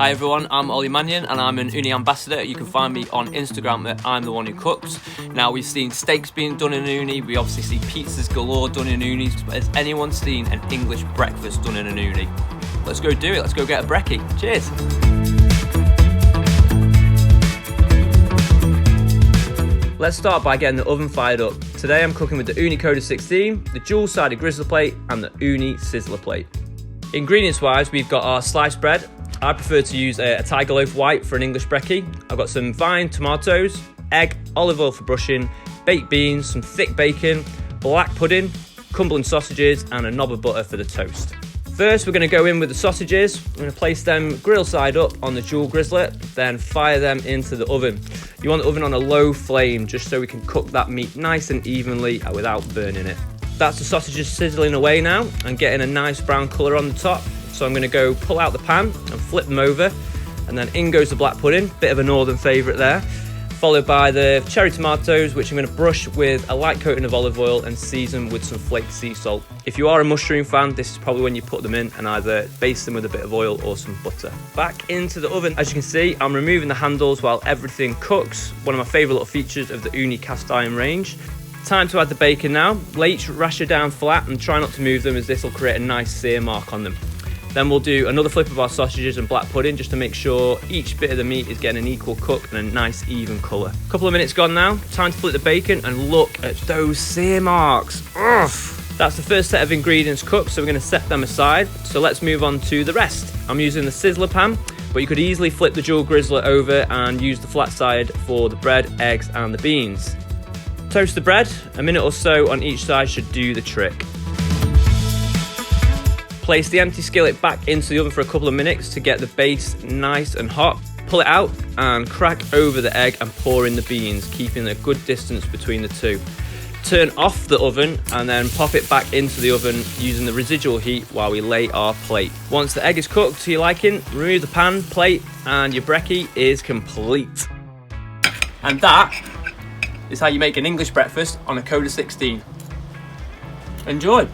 Hi everyone, I'm Oli Mannion and I'm an Ooni Ambassador. You can find me on Instagram at I'm the one who cooks. Now we've seen steaks being done in an Ooni, we obviously see pizzas galore done in Oonis, but has anyone seen an English breakfast done in an Ooni? Let's go do it, let's go get a brekkie. Cheers! Let's start by getting the oven fired up. Today I'm cooking with the Ooni Koda 16, the dual-sided Grizzler plate and the Ooni Sizzler plate. Ingredients wise, we've got our sliced bread. I prefer to use a tiger loaf white for an English brekkie. I've got some vine tomatoes, egg, olive oil for brushing, baked beans, some thick bacon, black pudding, Cumberland sausages and a knob of butter for the toast. First, we're going to go in with the sausages. We're going to place them grill side up on the dual Grizzler, then fire them into the oven. You want the oven on a low flame just so we can cook that meat nice and evenly without burning it. That's the sausages sizzling away now and getting a nice brown colour on the top. So I'm going to go pull out the pan and flip them over, and then in goes the black pudding, bit of a northern favourite there, followed by the cherry tomatoes, which I'm going to brush with a light coating of olive oil and season with some flaked sea salt. If you are a mushroom fan, this is probably when you put them in and either baste them with a bit of oil or some butter. Back into the oven. As you can see, I'm removing the handles while everything cooks, one of my favourite little features of the Ooni cast iron range. Time to add the bacon now. Lay each rasher down flat and try not to move them, as this will create a nice sear mark on them. Then we'll do another flip of our sausages and black pudding just to make sure each bit of the meat is getting an equal cook and a nice even colour. Couple of minutes gone now, time to flip the bacon and look at those sear marks. Ugh. That's the first set of ingredients cooked, so we're going to set them aside. So let's move on to the rest. I'm using the Sizzler pan, but you could easily flip the dual Grizzler over and use the flat side for the bread, eggs and the beans. Toast the bread, a minute or so on each side should do the trick. Place the empty skillet back into the oven for a couple of minutes to get the base nice and hot. Pull it out and crack over the egg and pour in the beans, keeping a good distance between the two. Turn off the oven and then pop it back into the oven using the residual heat while we lay our plate. Once the egg is cooked to your liking, remove the pan, plate, and your brekkie is complete. And that is how you make an English breakfast on a Koda 16. Enjoy!